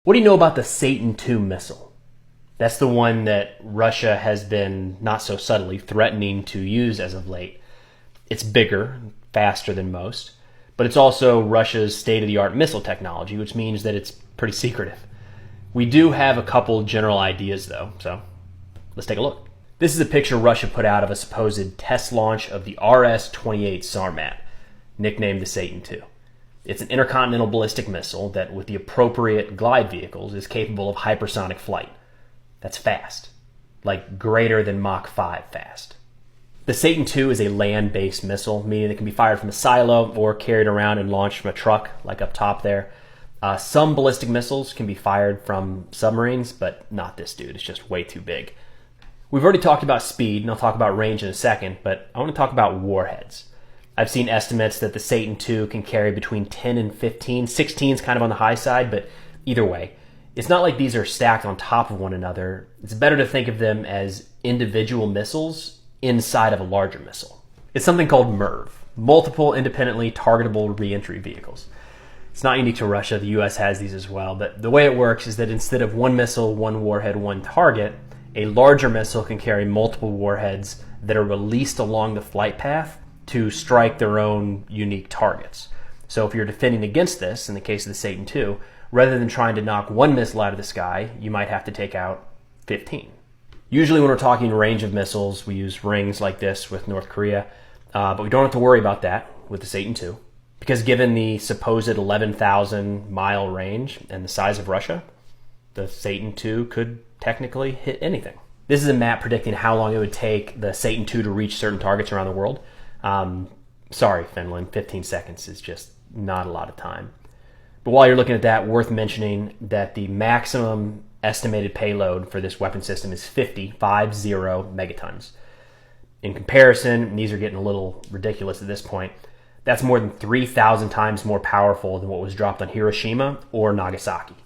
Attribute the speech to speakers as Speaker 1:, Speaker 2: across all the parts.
Speaker 1: What do you know about the Satan II missile? That's the one that Russia has been, not so subtly, threatening to use as of late. It's bigger, faster than most, but it's also Russia's state-of-the-art missile technology, which means that it's pretty secretive. We do have a couple general ideas, though, so let's take a look. This is a picture Russia put out of a supposed test launch of the RS-28 Sarmat, nicknamed the Satan II. It's an intercontinental ballistic missile that, with the appropriate glide vehicles, is capable of hypersonic flight. That's fast, like greater than Mach 5 fast. The Satan II is a land-based missile, meaning it can be fired from a silo or carried around and launched from a truck, like up top there. Some ballistic missiles can be fired from submarines, but not this dude. It's just way too big. We've already talked about speed, and I'll talk about range in a second, but I want to talk about warheads. I've seen estimates that the Satan II can carry between 10 and 15. 16 is kind of on the high side, but either way, it's not like these are stacked on top of one another. It's better to think of them as individual missiles inside of a larger missile. It's something called MIRV, Multiple Independently Targetable Reentry Vehicles. It's not unique to Russia. The US has these as well, but the way it works is that instead of one missile, one warhead, one target, a larger missile can carry multiple warheads that are released along the flight path to strike their own unique targets. So if you're defending against this, in the case of the Satan II, rather than trying to knock one missile out of the sky, you might have to take out 15. Usually when we're talking range of missiles, we use rings like this with North Korea, but we don't have to worry about that with the Satan II, because given the supposed 11,000 mile range and the size of Russia, the Satan II could technically hit anything. This is a map predicting how long it would take the Satan II to reach certain targets around the world. Sorry, Finland, 15 seconds is just not a lot of time. But while you're looking at that, worth mentioning that the maximum estimated payload for this weapon system is 50 megatons. In comparison, and these are getting a little ridiculous at this point, that's more than 3,000 times more powerful than what was dropped on Hiroshima or Nagasaki.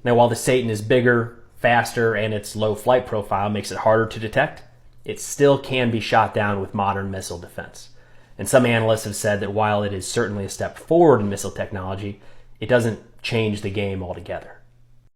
Speaker 1: Now, while the Satan is bigger, faster, and its low flight profile makes it harder to detect, it still can be shot down with modern missile defense. And some analysts have said that while it is certainly a step forward in missile technology, it doesn't change the game altogether.